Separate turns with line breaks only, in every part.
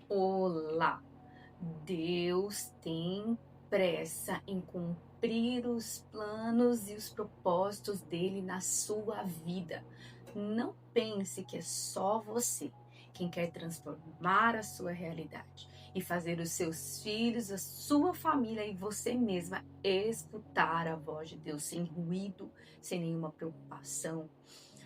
Olá! Deus tem pressa em cumprir os planos e os propósitos dele na sua vida. Não pense que é só você quem quer transformar a sua realidade e fazer os seus filhos, a sua família e você mesma escutar a voz de Deus sem ruído, sem nenhuma preocupação,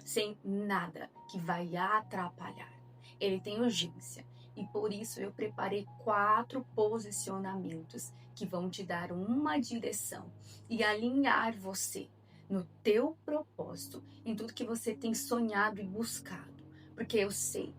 sem nada que vai atrapalhar. Ele tem urgência e por isso eu preparei 4 posicionamentos que vão te dar uma direção e alinhar você no teu propósito, em tudo que você tem sonhado e buscado. Porque eu sei,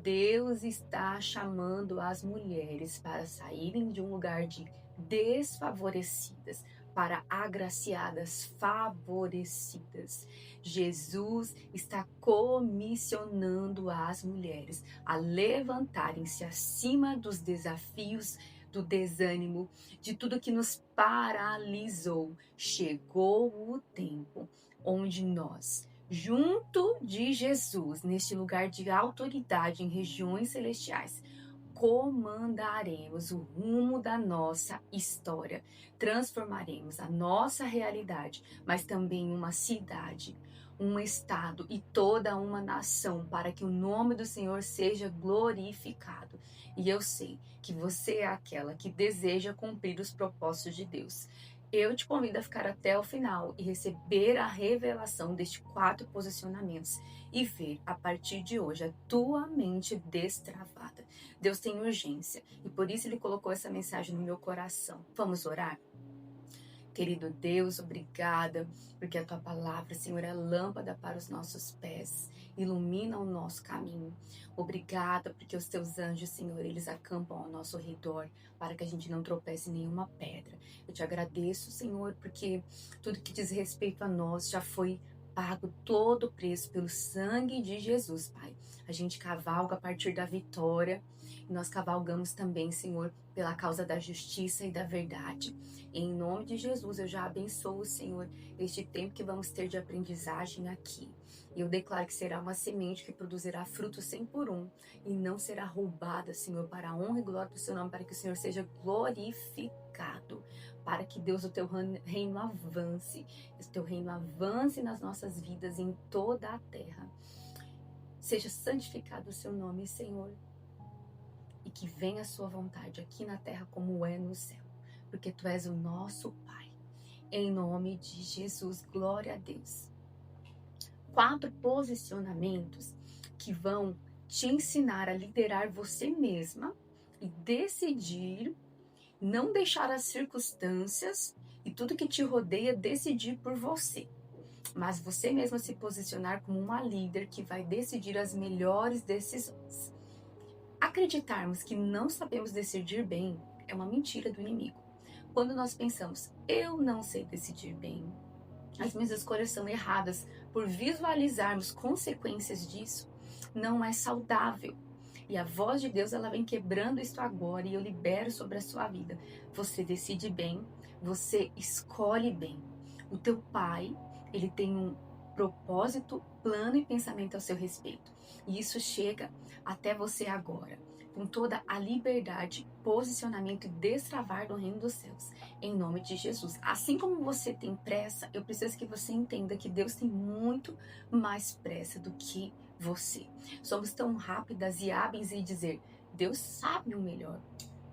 Deus está chamando as mulheres para saírem de um lugar de desfavorecidas para agraciadas, favorecidas. Jesus está comissionando as mulheres a levantarem-se acima dos desafios, do desânimo, de tudo que nos paralisou. Chegou o tempo onde nós, junto de Jesus, neste lugar de autoridade em regiões celestiais, comandaremos o rumo da nossa história, transformaremos a nossa realidade, mas também uma cidade, um estado e toda uma nação, para que o nome do Senhor seja glorificado. E eu sei que você é aquela que deseja cumprir os propósitos de Deus. Eu te convido a ficar até o final e receber a revelação destes 4 posicionamentos e ver a partir de hoje a tua mente destravada. Deus tem urgência e por isso Ele colocou essa mensagem no meu coração. Vamos orar? Querido Deus, obrigada, porque a tua palavra, Senhor, é lâmpada para os nossos pés, ilumina o nosso caminho. Obrigada, porque os teus anjos, Senhor, eles acampam ao nosso redor, para que a gente não tropece em nenhuma pedra. Eu te agradeço, Senhor, porque tudo que diz respeito a nós já foi pago todo o preço pelo sangue de Jesus, Pai. A gente cavalga a partir da vitória e nós cavalgamos também, Senhor, pela causa da justiça e da verdade. Em nome de Jesus, eu já abençoo, Senhor, este tempo que vamos ter de aprendizagem aqui. E eu declaro que será uma semente que produzirá fruto 100 por um e não será roubada, Senhor, para a honra e glória do seu nome, para que o Senhor seja glorificado, para que Deus, o teu reino avance, o teu reino avance nas nossas vidas em toda a terra. Seja santificado o seu nome, Senhor, e que venha a sua vontade aqui na terra como é no céu, porque tu és o nosso Pai. Em nome de Jesus, glória a Deus. 4 posicionamentos que vão te ensinar a liderar você mesma e decidir, não deixar as circunstâncias e tudo que te rodeia decidir por você, mas você mesma se posicionar como uma líder que vai decidir as melhores decisões. Acreditarmos que não sabemos decidir bem é uma mentira do inimigo. Quando nós pensamos, eu não sei decidir bem, as minhas escolhas são erradas, por visualizarmos consequências disso, não é saudável. E a voz de Deus, ela vem quebrando isso agora e eu libero sobre a sua vida. Você decide bem, você escolhe bem. O teu pai, ele tem um propósito, plano e pensamento ao seu respeito. E isso chega até você agora, com toda a liberdade, posicionamento e destravar do reino dos céus, em nome de Jesus. Assim como você tem pressa, eu preciso que você entenda que Deus tem muito mais pressa do que você. Somos tão rápidas e hábeis em dizer, Deus sabe o melhor.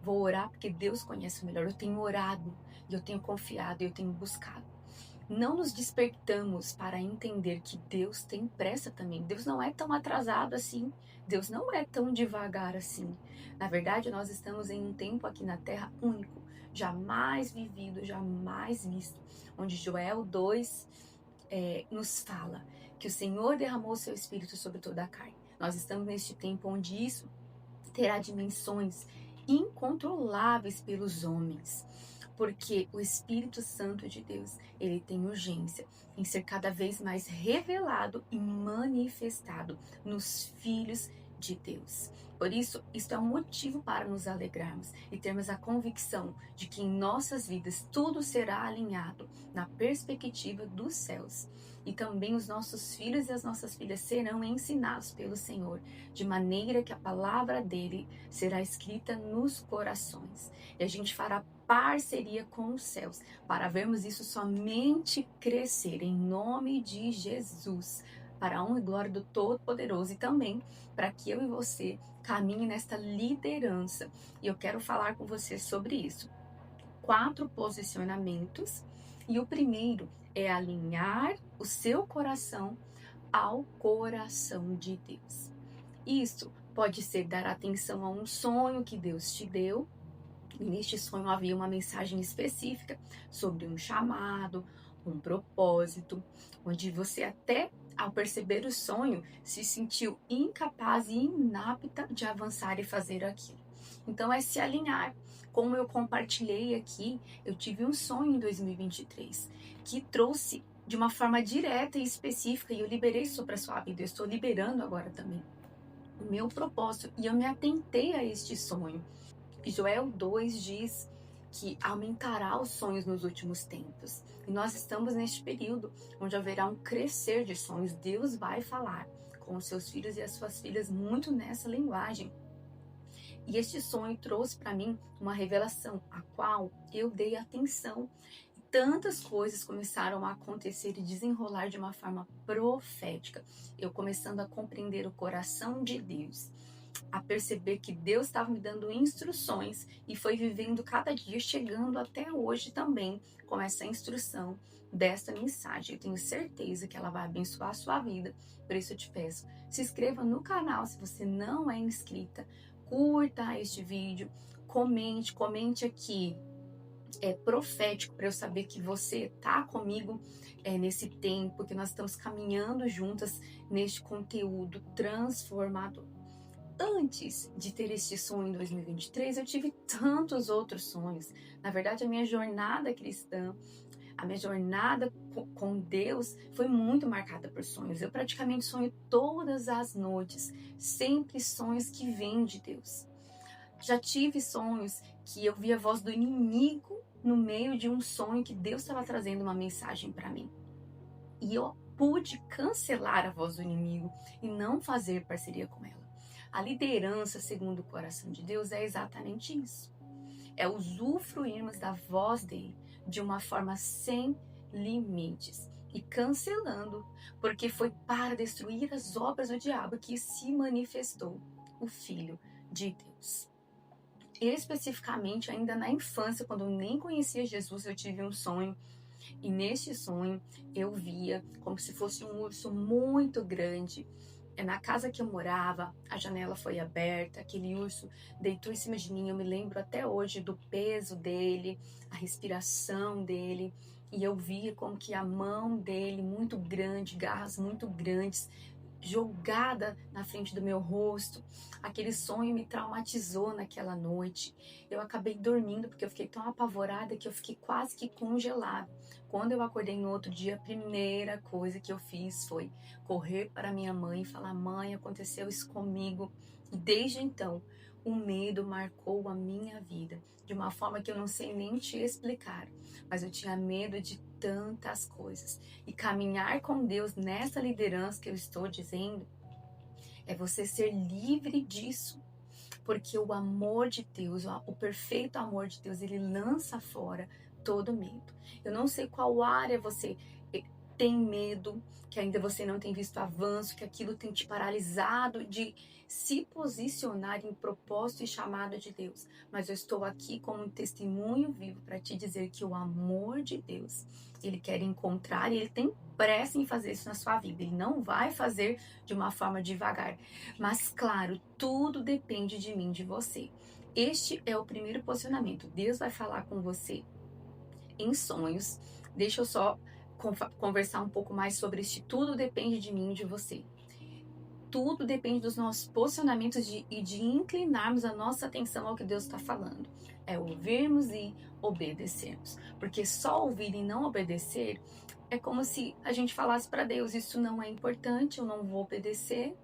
Vou orar porque Deus conhece o melhor. Eu tenho orado, eu tenho confiado, eu tenho buscado. Não nos despertamos para entender que Deus tem pressa também. Deus não é tão atrasado assim. Deus não é tão devagar assim. Na verdade, nós estamos em um tempo aqui na Terra único, jamais vivido, jamais visto, onde Joel 2 nos fala que o Senhor derramou o seu Espírito sobre toda a carne. Nós estamos neste tempo onde isso terá dimensões incontroláveis pelos homens, porque o Espírito Santo de Deus, ele tem urgência em ser cada vez mais revelado e manifestado nos filhos de Deus. Por isso, isto é um motivo para nos alegrarmos e termos a convicção de que em nossas vidas tudo será alinhado na perspectiva dos céus. E também os nossos filhos e as nossas filhas serão ensinados pelo Senhor, de maneira que a palavra dele será escrita nos corações. E a gente fará parceria com os céus para vermos isso somente crescer em nome de Jesus, para a honra e glória do Todo-Poderoso, e também para que eu e você caminhe nesta liderança. E eu quero falar com você sobre isso. 4 posicionamentos, e o primeiro é alinhar o seu coração ao coração de Deus. Isso pode ser dar atenção a um sonho que Deus te deu, e neste sonho havia uma mensagem específica sobre um chamado, um propósito, onde você até ao perceber o sonho se sentiu incapaz e inapta de avançar e fazer aquilo. Então é se alinhar. Como eu compartilhei aqui, eu tive um sonho em 2023 que trouxe de uma forma direta e específica, e eu liberei isso para a sua vida, eu estou liberando agora também o meu propósito, e eu me atentei a este sonho. Joel 2 diz que aumentará os sonhos nos últimos tempos. E nós estamos neste período onde haverá um crescer de sonhos. Deus vai falar com os seus filhos e as suas filhas muito nessa linguagem. E este sonho trouxe para mim uma revelação, a qual eu dei atenção. E tantas coisas começaram a acontecer e desenrolar de uma forma profética. Eu começando a compreender o coração de Deus, a perceber que Deus estava me dando instruções, e foi vivendo cada dia, chegando até hoje também com essa instrução desta mensagem. Eu tenho certeza que ela vai abençoar a sua vida. Por isso eu te peço, se inscreva no canal se você não é inscrita, curta este vídeo, comente aqui. É profético para eu saber que você tá comigo nesse tempo, que nós estamos caminhando juntas neste conteúdo transformador. Antes de ter este sonho em 2023, eu tive tantos outros sonhos. Na verdade, a minha jornada cristã, a minha jornada com Deus foi muito marcada por sonhos. Eu praticamente sonho todas as noites, sempre sonhos que vêm de Deus. Já tive sonhos que eu via a voz do inimigo no meio de um sonho que Deus estava trazendo uma mensagem para mim. E eu pude cancelar a voz do inimigo e não fazer parceria com ela. A liderança, segundo o coração de Deus, é exatamente isso. É usufruirmos da voz dele de uma forma sem limites e cancelando, porque foi para destruir as obras do diabo que se manifestou o Filho de Deus. Especificamente, ainda na infância, quando eu nem conhecia Jesus, eu tive um sonho. E neste sonho eu via como se fosse um urso muito grande. Na casa que eu morava, a janela foi aberta, aquele urso deitou em cima de mim. Eu me lembro até hoje do peso dele, a respiração dele. E eu via como que a mão dele, muito grande, garras muito grandes, jogada na frente do meu rosto. Aquele sonho me traumatizou naquela noite. Eu acabei dormindo porque eu fiquei tão apavorada que eu fiquei quase que congelada. Quando eu acordei no outro dia, a primeira coisa que eu fiz foi correr para minha mãe e falar: mãe, aconteceu isso comigo. E desde então, o medo marcou a minha vida de uma forma que eu não sei nem te explicar. Mas eu tinha medo de tantas coisas. E caminhar com Deus nessa liderança que eu estou dizendo é você ser livre disso. Porque o amor de Deus, o perfeito amor de Deus, ele lança fora todo medo. Eu não sei qual área você tem medo, que ainda você não tem visto avanço, que aquilo tem te paralisado de se posicionar em propósito e chamado de Deus. Mas eu estou aqui como um testemunho vivo para te dizer que o amor de Deus, ele quer encontrar e ele tem pressa em fazer isso na sua vida. Ele não vai fazer de uma forma devagar. Mas claro, tudo depende de mim, de você. Este é o primeiro posicionamento. Deus vai falar com você em sonhos. Deixa eu só conversar um pouco mais sobre isso. Tudo depende de mim e de você. Tudo depende dos nossos posicionamentos e de inclinarmos a nossa atenção ao que Deus está falando. É ouvirmos e obedecermos. Porque só ouvir e não obedecer é como se a gente falasse para Deus: isso não é importante, eu não vou obedecer.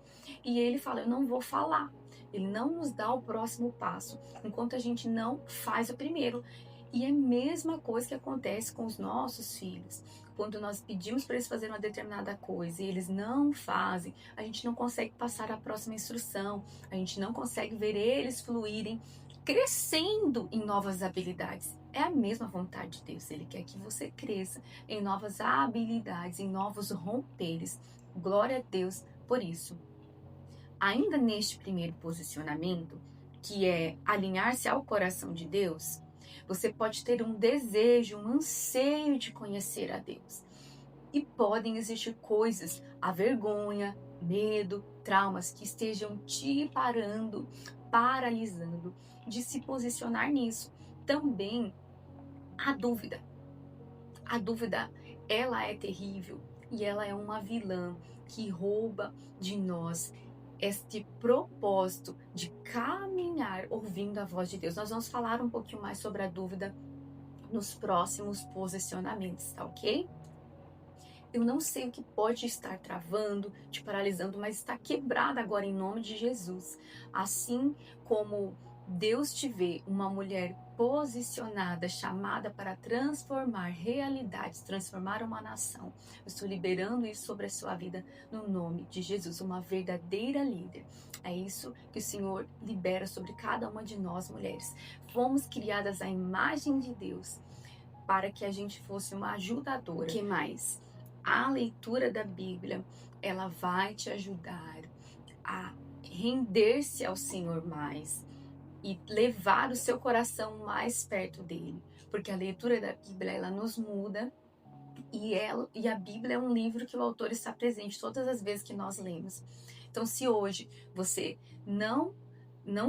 E ele fala: eu não vou falar. Ele não nos dá o próximo passo, enquanto a gente não faz o primeiro. E é a mesma coisa que acontece com os nossos filhos. Quando nós pedimos para eles fazerem uma determinada coisa e eles não fazem, a gente não consegue passar a próxima instrução, a gente não consegue ver eles fluírem, crescendo em novas habilidades. É a mesma vontade de Deus. Ele quer que você cresça em novas habilidades, em novos romperes. Glória a Deus por isso. Ainda neste primeiro posicionamento, que é alinhar-se ao coração de Deus, você pode ter um desejo, um anseio de conhecer a Deus. E podem existir coisas, a vergonha, medo, traumas que estejam te parando, paralisando de se posicionar nisso. Também a dúvida. A dúvida, ela é terrível e ela é uma vilã que rouba de nós este propósito de caminhar ouvindo a voz de Deus. Nós vamos falar um pouquinho mais sobre a dúvida nos próximos posicionamentos, tá ok? Eu não sei o que pode estar travando, te paralisando, mas está quebrada agora em nome de Jesus. Assim como Deus te vê uma mulher posicionada, chamada para transformar realidades, transformar uma nação. Eu estou liberando isso sobre a sua vida no nome de Jesus, uma verdadeira líder. É isso que o Senhor libera sobre cada uma de nós, mulheres. Fomos criadas à imagem de Deus para que a gente fosse uma ajudadora. O que mais? A leitura da Bíblia, ela vai te ajudar a render-se ao Senhor mais e levar o seu coração mais perto dele, porque a leitura da Bíblia, ela nos muda e a Bíblia é um livro que o autor está presente todas as vezes que nós lemos. Então, se hoje você não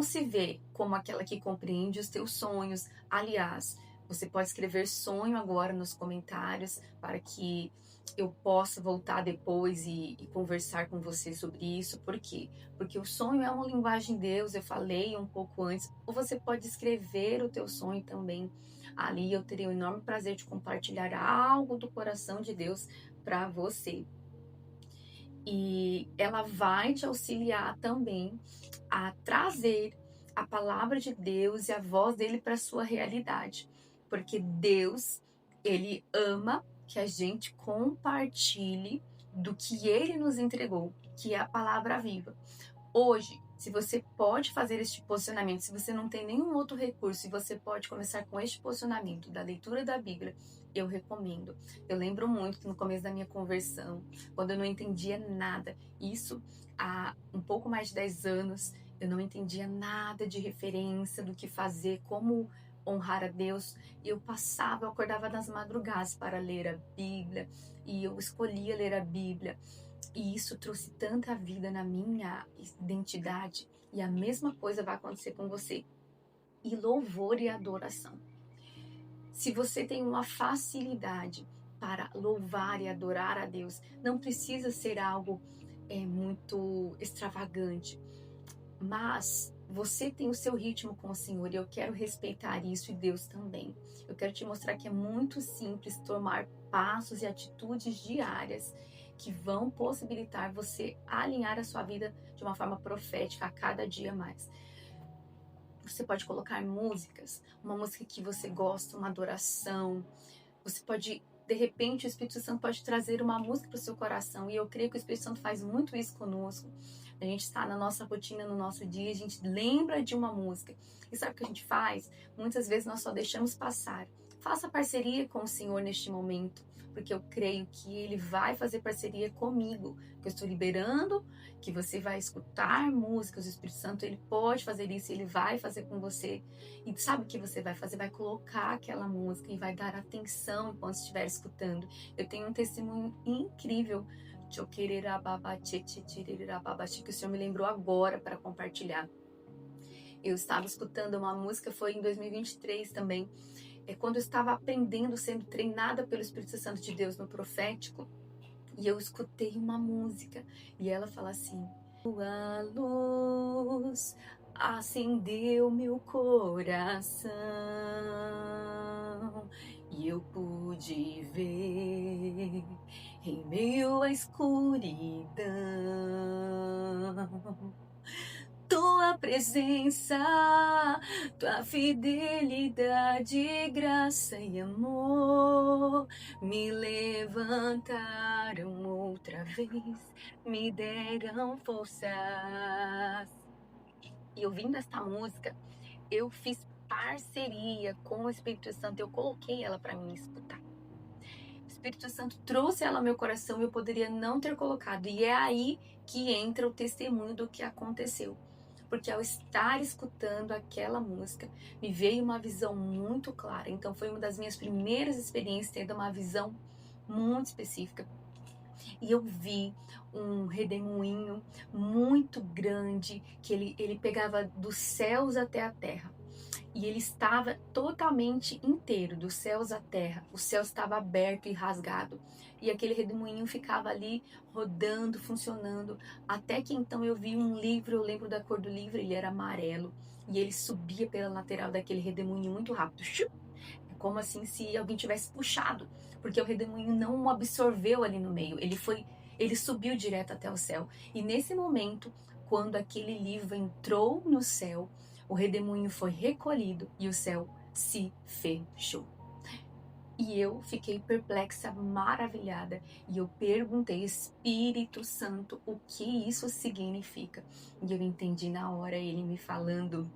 se vê como aquela que compreende os teus sonhos, aliás, você pode escrever sonho agora nos comentários para que eu possa voltar depois e conversar com você sobre isso. Por quê? Porque o sonho é uma linguagem de Deus, eu falei um pouco antes. Ou você pode escrever o teu sonho também. Ali eu terei o enorme prazer de compartilhar algo do coração de Deus para você. E ela vai te auxiliar também a trazer a palavra de Deus e a voz dele para a sua realidade. Porque Deus, ele ama que a gente compartilhe do que ele nos entregou, que é a palavra viva. Hoje, se você pode fazer este posicionamento, se você não tem nenhum outro recurso e você pode começar com este posicionamento da leitura da Bíblia, eu recomendo. Eu lembro muito que no começo da minha conversão, quando eu não entendia nada, isso há um pouco mais de 10 anos, eu não entendia nada de referência, do que fazer, como honrar a Deus. E eu acordava nas madrugadas para ler a Bíblia, e eu escolhia ler a Bíblia. E isso trouxe tanta vida na minha identidade. E a mesma coisa vai acontecer com você. E louvor e adoração. Se você tem uma facilidade para louvar e adorar a Deus, não precisa ser algo muito extravagante, mas você tem o seu ritmo com o Senhor e eu quero respeitar isso e Deus também. Eu quero te mostrar que é muito simples tomar passos e atitudes diárias que vão possibilitar você alinhar a sua vida de uma forma profética a cada dia mais. Você pode colocar músicas, uma música que você gosta, uma adoração. Você pode, de repente, o Espírito Santo pode trazer uma música para o seu coração. E eu creio que o Espírito Santo faz muito isso conosco. A gente está na nossa rotina, no nosso dia, a gente lembra de uma música. E sabe o que a gente faz? Muitas vezes nós só deixamos passar. Faça parceria com o Senhor neste momento, porque eu creio que Ele vai fazer parceria comigo. Que eu estou liberando, que você vai escutar músicas, o Espírito Santo, Ele pode fazer isso, Ele vai fazer com você. E sabe o que você vai fazer? Vai colocar aquela música e vai dar atenção enquanto estiver escutando. Eu tenho um testemunho incrível que o Senhor me lembrou agora para compartilhar. Eu estava escutando uma música, foi em 2023 também, quando eu estava aprendendo, sendo treinada pelo Espírito Santo de Deus no profético, e eu escutei uma música, e ela fala assim: a luz acendeu meu coração, e eu pude ver em meio à escuridão tua presença, tua fidelidade, graça e amor me levantaram outra vez, me deram forças. E ouvindo esta música, eu fiz parceria com o Espírito Santo, eu coloquei ela para mim escutar. O Espírito Santo trouxe ela ao meu coração e eu poderia não ter colocado. E é aí que entra o testemunho do que aconteceu. Porque ao estar escutando aquela música, me veio uma visão muito clara. Então foi uma das minhas primeiras experiências tendo uma visão muito específica. E eu vi um redemoinho muito grande, que ele pegava dos céus até a terra. E ele estava totalmente inteiro, dos céus à terra. O céu estava aberto e rasgado. E aquele redemoinho ficava ali rodando, funcionando. Até que então eu vi um livro, eu lembro da cor do livro, ele era amarelo. E ele subia pela lateral daquele redemoinho muito rápido. É como assim se alguém tivesse puxado. Porque o redemoinho não o absorveu ali no meio. Ele subiu direto até o céu. E nesse momento, quando aquele livro entrou no céu, o redemoinho foi recolhido e o céu se fechou. E eu fiquei perplexa, maravilhada. E eu perguntei, Espírito Santo, o que isso significa? E eu entendi na hora ele me falando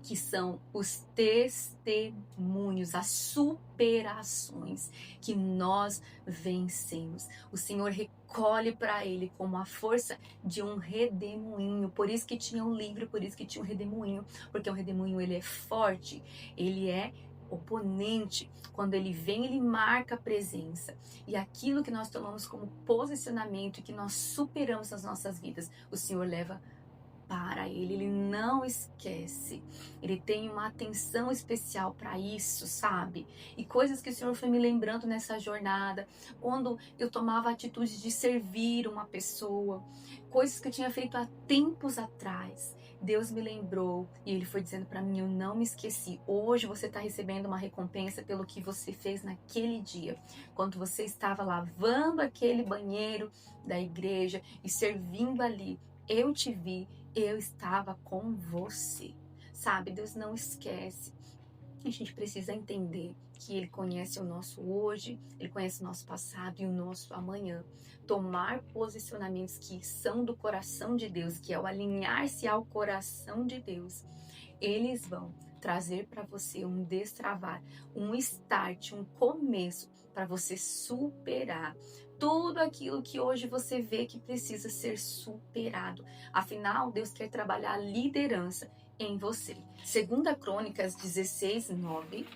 que são os testemunhos, as superações que nós vencemos. O Senhor recolhe para ele como a força de um redemoinho. Por isso que tinha um livro, por isso que tinha um redemoinho, porque o redemoinho ele é forte, ele é oponente. Quando ele vem, ele marca a presença. E aquilo que nós tomamos como posicionamento e que nós superamos nas nossas vidas, o Senhor leva para ele não esquece. Ele tem uma atenção especial para isso, sabe? E coisas que o Senhor foi me lembrando nessa jornada, quando eu tomava a atitude de servir uma pessoa, coisas que eu tinha feito há tempos atrás. Deus me lembrou e ele foi dizendo para mim, eu não me esqueci. Hoje você está recebendo uma recompensa pelo que você fez naquele dia, quando você estava lavando aquele banheiro da igreja e servindo ali. Eu te vi, eu estava com você, sabe? Deus não esquece. A gente precisa entender que Ele conhece o nosso hoje, Ele conhece o nosso passado e o nosso amanhã. Tomar posicionamentos que são do coração de Deus, que é o alinhar-se ao coração de Deus, eles vão trazer para você um destravar, um start, um começo para você superar tudo aquilo que hoje você vê que precisa ser superado. Afinal, Deus quer trabalhar a liderança em você. Segunda Crônicas 16, 9,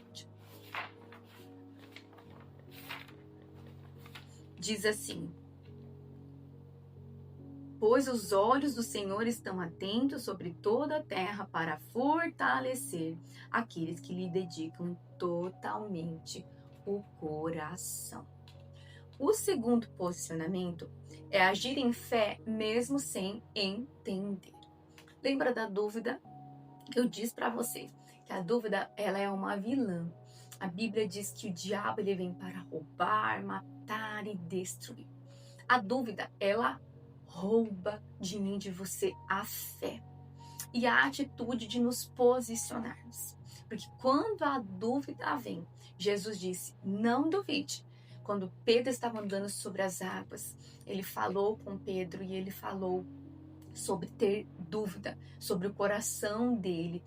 diz assim: pois os olhos do Senhor estão atentos sobre toda a terra para fortalecer aqueles que lhe dedicam totalmente o coração. O segundo posicionamento é agir em fé mesmo sem entender. Lembra da dúvida? Eu disse para você que a dúvida ela é uma vilã. A Bíblia diz que o diabo ele vem para roubar, matar e destruir. A dúvida, ela rouba de mim, de você, a fé e a atitude de nos posicionarmos. Porque quando a dúvida vem, Jesus disse, não duvide. Quando Pedro estava andando sobre as águas, ele falou com Pedro e ele falou sobre ter dúvida, sobre o coração dele.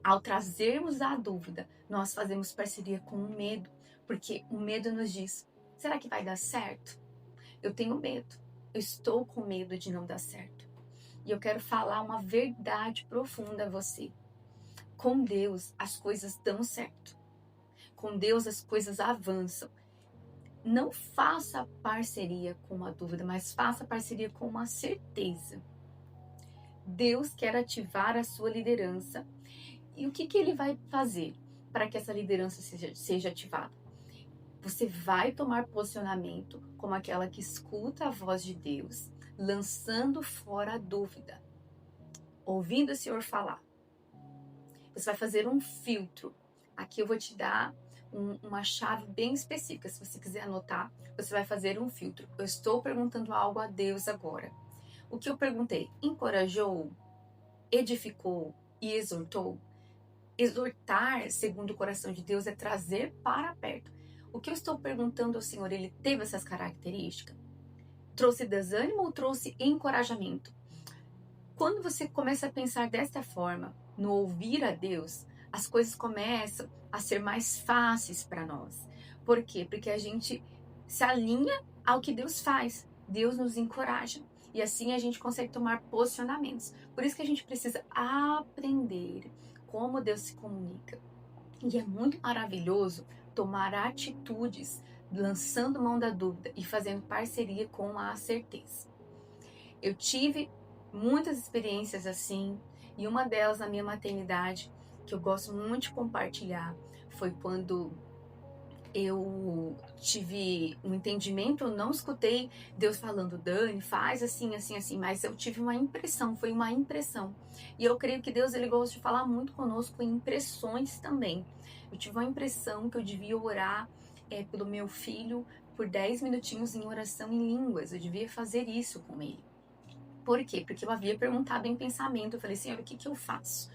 Ao trazermos a dúvida, nós fazemos parceria com o medo, porque o medo nos diz, será que vai dar certo? Eu tenho medo, eu estou com medo de não dar certo. E eu quero falar uma verdade profunda a você. Com Deus, as coisas dão certo. Com Deus, as coisas avançam. Não faça parceria com uma dúvida, mas faça parceria com uma certeza. Deus quer ativar a sua liderança. E o que ele vai fazer para que essa liderança seja ativada? Você vai tomar posicionamento como aquela que escuta a voz de Deus, lançando fora a dúvida, ouvindo o Senhor falar. Você vai fazer um filtro. Aqui eu vou te dar uma chave bem específica. Se você quiser anotar, você vai fazer um filtro. Eu estou perguntando algo a Deus agora. O que eu perguntei? Encorajou? edificou e exortou. Exortar, segundo o coração de Deus, é trazer para perto. O que eu estou perguntando ao Senhor, ele teve essas características? Trouxe desânimo ou trouxe encorajamento? Quando você começa a pensar desta forma, no ouvir a Deus, as coisas começam a ser mais fáceis para nós. Por quê? Porque a gente se alinha ao que Deus faz. Deus nos encoraja. E assim a gente consegue tomar posicionamentos. Por isso que a gente precisa aprender como Deus se comunica. E é muito maravilhoso tomar atitudes, lançando mão da dúvida e fazendo parceria com a certeza. Eu tive muitas experiências assim, e uma delas na minha maternidade, que eu gosto muito de compartilhar, foi quando eu tive um entendimento, eu não escutei Deus falando, Dani, faz assim, assim, assim, mas eu tive uma impressão, foi uma impressão. E eu creio que Deus, ele gosta de falar muito conosco em impressões também. Eu tive uma impressão que eu devia orar pelo meu filho por 10 minutinhos em oração em línguas, eu devia fazer isso com ele. Por quê? Porque eu havia perguntado em pensamento, eu falei, Senhor, o que eu faço?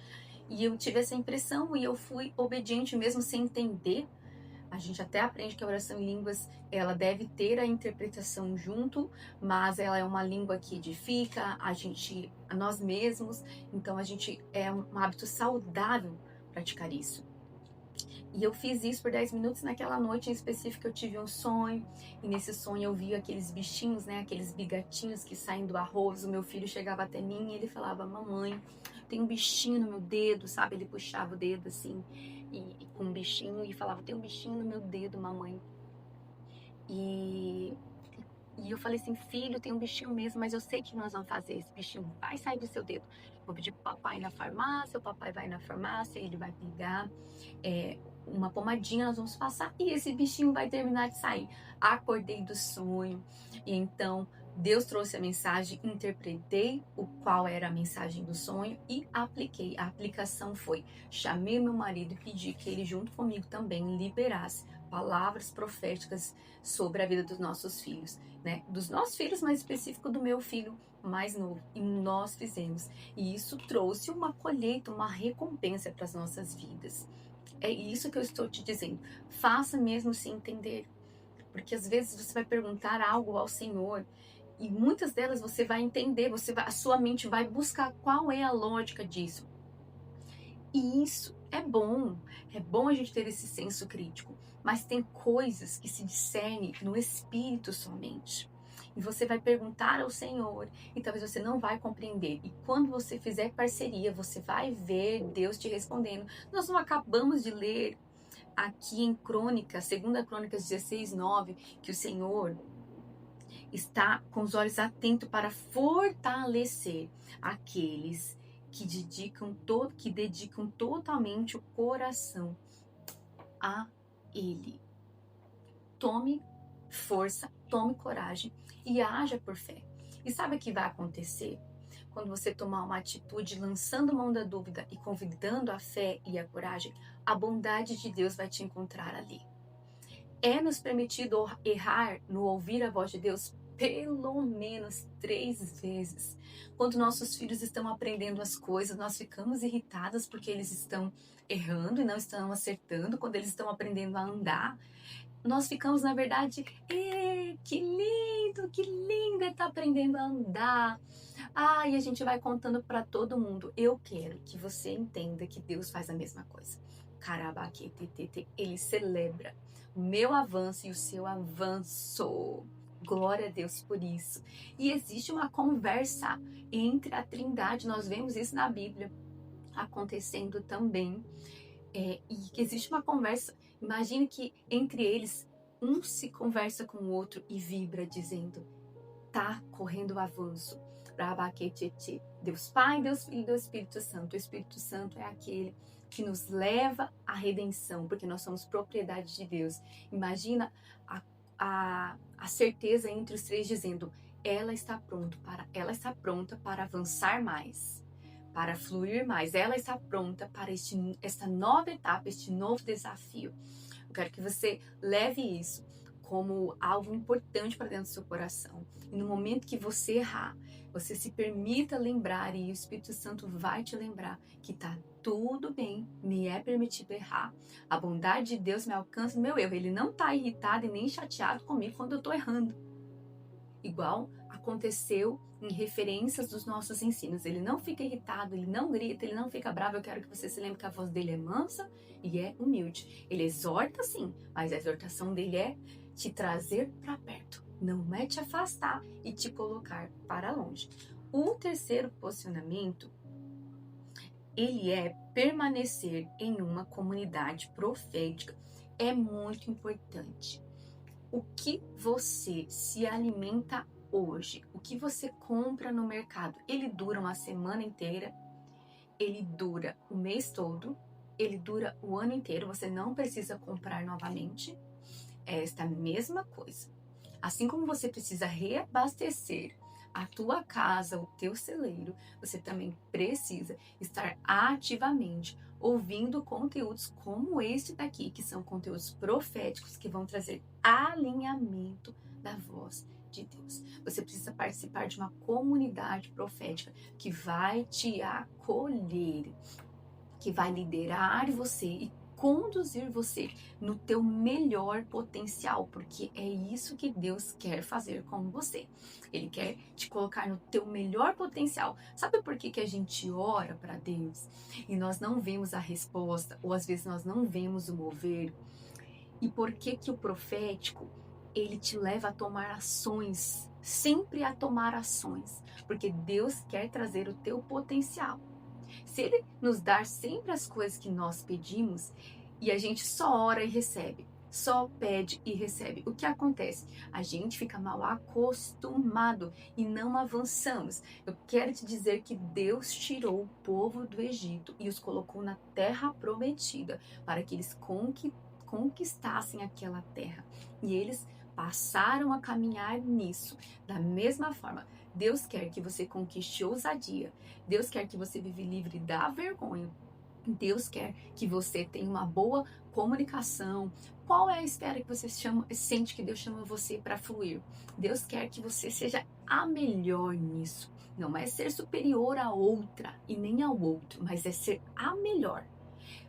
E eu tive essa impressão e eu fui obediente mesmo sem entender. A gente até aprende que a oração em línguas, ela deve ter a interpretação junto, mas ela é uma língua que edifica a nós mesmos, então é um hábito saudável praticar isso. E eu fiz isso por 10 minutos. Naquela noite em específico eu tive um sonho, e nesse sonho eu vi aqueles bichinhos, né, aqueles bigatinhos que saem do arroz. O meu filho chegava até mim e ele falava, mamãe, tem um bichinho no meu dedo, sabe? Ele puxava o dedo assim, com um bichinho, e falava, tem um bichinho no meu dedo, mamãe. E eu falei assim, filho, tem um bichinho mesmo, mas eu sei que nós vamos fazer. Esse bichinho vai sair do seu dedo. Vou pedir pro papai ir na farmácia, o papai vai na farmácia, ele vai pegar uma pomadinha, nós vamos passar e esse bichinho vai terminar de sair. Acordei do sonho, e então Deus trouxe a mensagem, interpretei qual era a mensagem do sonho e apliquei. A aplicação foi, chamei meu marido e pedi que ele junto comigo também liberasse palavras proféticas sobre a vida dos nossos filhos, né? Dos nossos filhos, mais específico do meu filho mais novo. E nós fizemos. E isso trouxe uma colheita, uma recompensa para as nossas vidas. É isso que eu estou te dizendo. Faça mesmo se entender. Porque às vezes você vai perguntar algo ao Senhor e muitas delas você vai entender, a sua mente vai buscar qual é a lógica disso. E isso é bom a gente ter esse senso crítico, mas tem coisas que se discernem no espírito somente. E você vai perguntar ao Senhor, e talvez você não vai compreender. E quando você fizer parceria, você vai ver Deus te respondendo. Nós não acabamos de ler aqui em Crônicas, 2 Crônicas 16:9, que o Senhor está com os olhos atentos para fortalecer aqueles que dedicam totalmente o coração a Ele. Tome força, tome coragem e haja por fé. E sabe o que vai acontecer? Quando você tomar uma atitude lançando mão da dúvida e convidando a fé e a coragem, a bondade de Deus vai te encontrar ali. É nos permitido errar no ouvir a voz de Deus pelo menos 3 vezes. Quando nossos filhos estão aprendendo as coisas, nós ficamos irritadas porque eles estão errando e não estão acertando. Quando eles estão aprendendo a andar, nós ficamos, na verdade, que lindo, ele está aprendendo a andar. E a gente vai contando para todo mundo. Eu quero que você entenda que Deus faz a mesma coisa. Carabaquetetete, ele celebra o meu avanço e o seu avanço. Glória a Deus por isso. E existe uma conversa entre a Trindade, nós vemos isso na Bíblia acontecendo também. E existe uma conversa, imagine que entre eles, um se conversa com o outro e vibra dizendo, tá correndo o avanço. Deus Pai, Deus Filho e Deus Espírito Santo. O Espírito Santo é aquele que nos leva à redenção, porque nós somos propriedade de Deus. Imagina a certeza entre os três dizendo, ela está pronta para avançar mais, para fluir mais. Ela está pronta para esta nova etapa, este novo desafio. Eu quero que você leve isso como algo importante para dentro do seu coração. E no momento que você errar, Você se permita lembrar e o Espírito Santo vai te lembrar que tá tudo bem, me é permitido errar. A bondade de Deus me alcança no meu erro. Ele não tá irritado e nem chateado comigo quando eu tô errando. Igual aconteceu em referências dos nossos ensinos. Ele não fica irritado, ele não grita, ele não fica bravo. Eu quero que você se lembre que a voz dele é mansa e é humilde. Ele exorta sim, mas a exortação dele é te trazer para perto, não é te afastar e te colocar para longe. O terceiro posicionamento, ele é permanecer em uma comunidade profética. É muito importante. O que você se alimenta hoje, o que você compra no mercado, ele dura uma semana inteira, ele dura o mês todo, ele dura o ano inteiro, você não precisa comprar novamente. É esta mesma coisa. Assim como você precisa reabastecer a tua casa, o teu celeiro, você também precisa estar ativamente ouvindo conteúdos como este daqui, que são conteúdos proféticos que vão trazer alinhamento da voz de Deus. Você precisa participar de uma comunidade profética que vai te acolher, que vai liderar você e conduzir você no teu melhor potencial, porque é isso que Deus quer fazer com você. Ele quer te colocar no teu melhor potencial. Sabe por que a gente ora para Deus e nós não vemos a resposta, ou às vezes nós não vemos o mover? E por que o profético, ele te leva a tomar ações, sempre a tomar ações, porque Deus quer trazer o teu potencial. Se ele nos dar sempre as coisas que nós pedimos e a gente só ora e recebe, só pede e recebe, o que acontece? A gente fica mal acostumado e não avançamos. Eu quero te dizer que Deus tirou o povo do Egito e os colocou na terra prometida para que eles conquistassem aquela terra. E eles passaram a caminhar nisso. Da mesma forma, Deus quer que você conquiste ousadia. Deus quer que você vive livre da vergonha. Deus quer que você tenha uma boa comunicação. Qual é a esfera que você sente que Deus chama você para fluir? Deus quer que você seja a melhor nisso. Não é ser superior a outra e nem ao outro, mas é ser a melhor.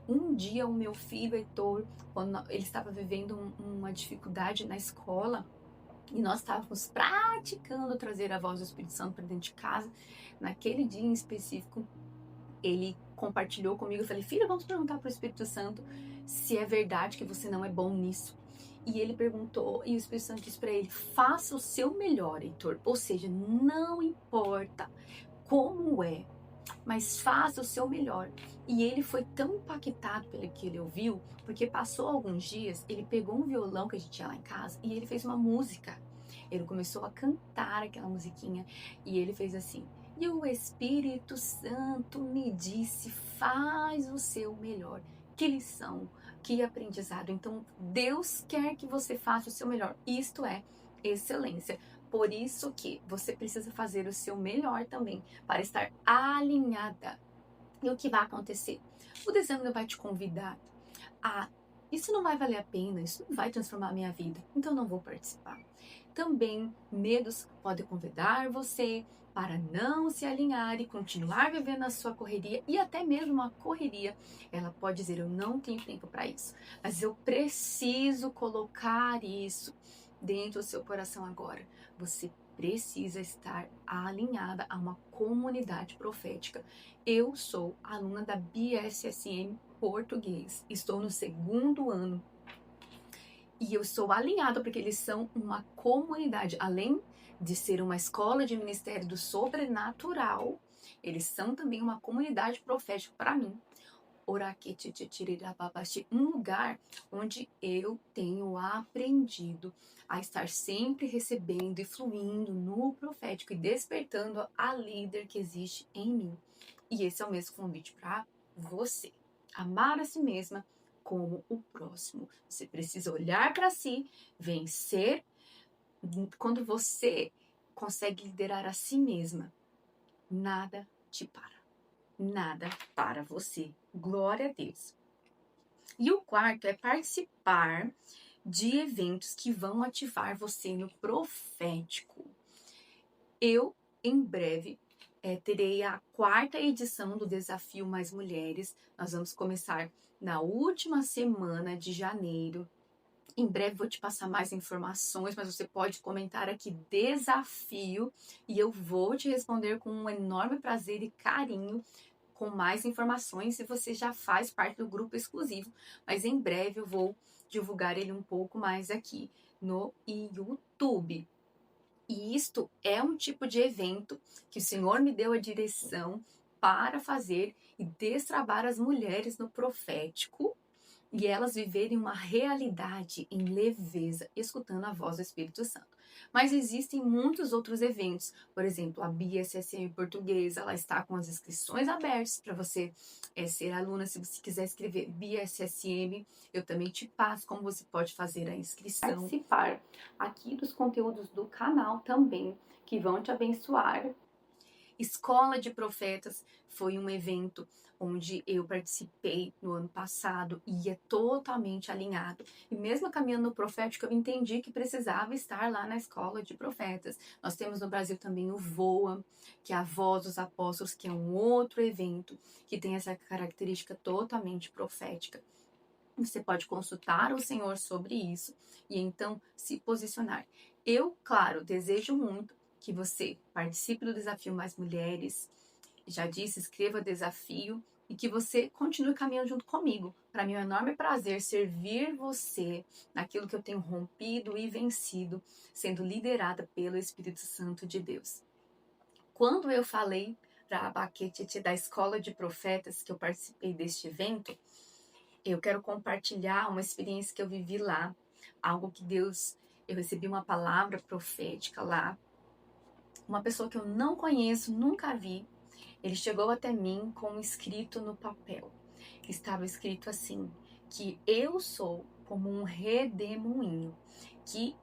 Um dia o meu filho, Heitor, quando ele estava vivendo uma dificuldade na escola, e nós estávamos praticando trazer a voz do Espírito Santo para dentro de casa, naquele dia em específico, ele compartilhou comigo. Eu falei: filho, vamos perguntar para o Espírito Santo se é verdade que você não é bom nisso. E ele perguntou, e o Espírito Santo disse para ele: faça o seu melhor, Heitor. Ou seja, não importa como é, mas faça o seu melhor. E ele foi tão impactado pelo que ele ouviu, porque passou alguns dias, ele pegou um violão que a gente tinha lá em casa e ele fez uma música. Ele começou a cantar aquela musiquinha e ele fez assim: e o Espírito Santo me disse, faz o seu melhor. Que lição, que aprendizado. Então, Deus quer que você faça o seu melhor. Isto é excelência. Por isso que você precisa fazer o seu melhor também, para estar alinhada. E o que vai acontecer? O desânimo vai te convidar a: isso não vai valer a pena, isso não vai transformar a minha vida, então não vou participar. Também, medos podem convidar você para não se alinhar e continuar vivendo a sua correria, e até mesmo a correria, ela pode dizer: eu não tenho tempo para isso, mas eu preciso colocar isso dentro do seu coração agora. Você precisa estar alinhada a uma comunidade profética. Eu sou aluna da BSSM Português, estou no 2º ano e eu sou alinhada porque eles são uma comunidade, além de ser uma escola de ministério do sobrenatural, eles são também uma comunidade profética para mim. Um lugar onde eu tenho aprendido a estar sempre recebendo e fluindo no profético e despertando a líder que existe em mim. E esse é o mesmo convite para você. Amar a si mesma como o próximo. Você precisa olhar para si, vencer. Quando você consegue liderar a si mesma, nada te para. Nada para você. Glória a Deus. E o quarto é participar de eventos que vão ativar você no profético. Eu em breve terei a 4ª edição do Desafio Mais Mulheres. Nós vamos começar na última semana de janeiro. Em breve vou te passar mais informações, mas você pode comentar aqui desafio e eu vou te responder com um enorme prazer e carinho com mais informações se você já faz parte do grupo exclusivo. Mas em breve eu vou divulgar ele um pouco mais aqui no YouTube. E isto é um tipo de evento que o Senhor me deu a direção para fazer e destravar as mulheres no profético e elas viverem uma realidade em leveza, escutando a voz do Espírito Santo. Mas existem muitos outros eventos, por exemplo, a BSSM Portuguesa, ela está com as inscrições abertas para você ser aluna. Se você quiser escrever BSSM, eu também te passo como você pode fazer a inscrição. Participar aqui dos conteúdos do canal também, que vão te abençoar. Escola de Profetas foi um evento onde eu participei no ano passado e é totalmente alinhado. E mesmo caminhando no profético, eu entendi que precisava estar lá na Escola de Profetas. Nós temos no Brasil também o VOA, que é a Voz dos Apóstolos, que é um outro evento que tem essa característica totalmente profética. Você pode consultar o Senhor sobre isso e então se posicionar. Eu, claro, desejo muito que você participe do Desafio Mais Mulheres. Já disse, escreva desafio e que você continue caminhando junto comigo. Para mim é um enorme prazer servir você naquilo que eu tenho rompido e vencido, sendo liderada pelo Espírito Santo de Deus. Quando eu falei para a Baquete da Escola de Profetas que eu participei deste evento, eu quero compartilhar uma experiência que eu vivi lá, algo que eu recebi uma palavra profética lá. Uma pessoa que eu não conheço, nunca vi, ele chegou até mim com escrito no papel. Estava escrito assim, que eu sou como um redemoinho, que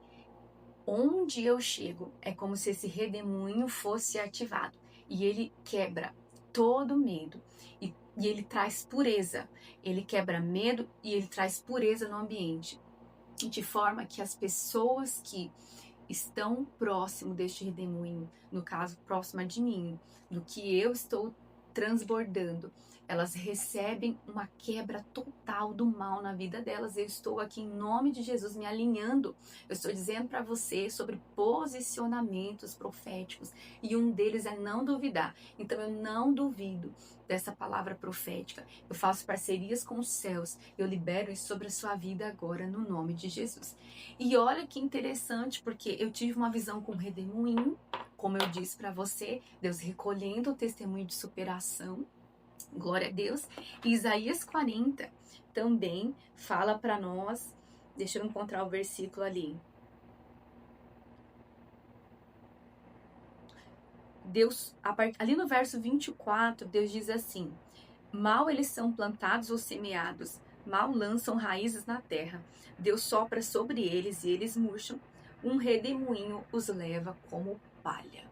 onde eu chego é como se esse redemoinho fosse ativado. E ele quebra todo medo. E ele traz pureza. Ele quebra medo e ele traz pureza no ambiente. De forma que as pessoas que estão próximo deste redemoinho, no caso, próxima de mim, do que eu estou transbordando, elas recebem uma quebra total do mal na vida delas. Eu estou aqui em nome de Jesus me alinhando. Eu estou dizendo para você sobre posicionamentos proféticos e um deles é não duvidar. Então eu não duvido dessa palavra profética. Eu faço parcerias com os céus. Eu libero isso sobre a sua vida agora no nome de Jesus. E olha que interessante, porque eu tive uma visão com o redemoinho, como eu disse para você, Deus recolhendo o testemunho de superação. Glória a Deus. E Isaías 40 também fala para nós, deixa eu encontrar o versículo ali. Deus, ali no verso 24, Deus diz assim: mal eles são plantados ou semeados, mal lançam raízes na terra. Deus sopra sobre eles e eles murcham. Um redemoinho os leva como palha.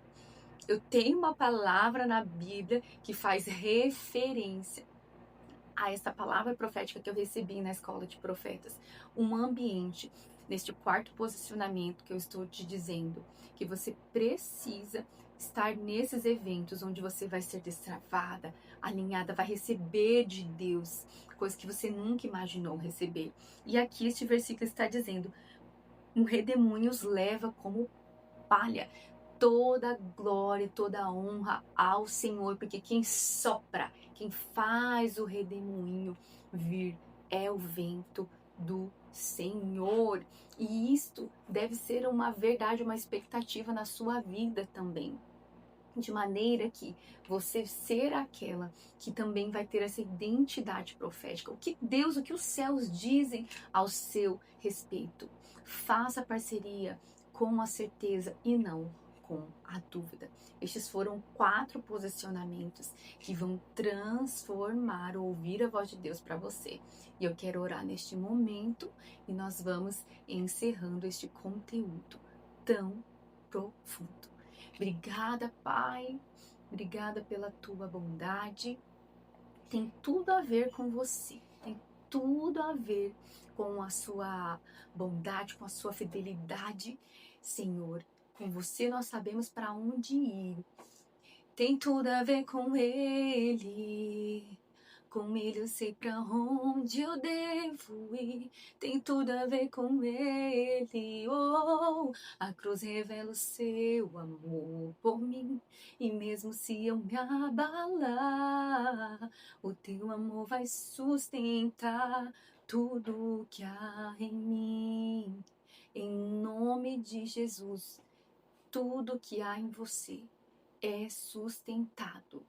Eu tenho uma palavra na Bíblia que faz referência a essa palavra profética que eu recebi na Escola de Profetas. Um ambiente, neste 4º posicionamento que eu estou te dizendo, que você precisa estar nesses eventos onde você vai ser destravada, alinhada, vai receber de Deus, coisa que você nunca imaginou receber. E aqui este versículo está dizendo: um redemoinho os leva como palha. Toda glória, toda honra ao Senhor, porque quem sopra, quem faz o redemoinho vir é o vento do Senhor. E isto deve ser uma verdade, uma expectativa na sua vida também. De maneira que você ser aquela que também vai ter essa identidade profética. O que Deus, o que os céus dizem ao seu respeito. Faça parceria com a certeza e não com a dúvida. Estes foram 4 posicionamentos que vão transformar ou ouvir a voz de Deus para você. E eu quero orar neste momento e nós vamos encerrando este conteúdo tão profundo. Obrigada, Pai. Obrigada pela tua bondade. Tem tudo a ver com você. Tem tudo a ver com a sua bondade, com a sua fidelidade, Senhor. Com você nós sabemos para onde ir. Tem tudo a ver com Ele. Com Ele eu sei pra onde eu devo ir. Tem tudo a ver com Ele. Oh, a cruz revela o seu amor por mim. E mesmo se eu me abalar, o teu amor vai sustentar tudo que há em mim. Em nome de Jesus, tudo que há em você é sustentado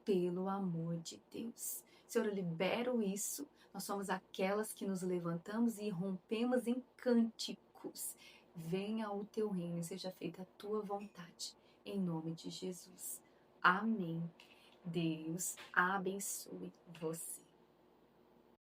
pelo amor de Deus. Senhor, eu libero isso. Nós somos aquelas que nos levantamos e rompemos em cânticos. Venha o teu reino e seja feita a tua vontade. Em nome de Jesus. Amém. Deus abençoe você.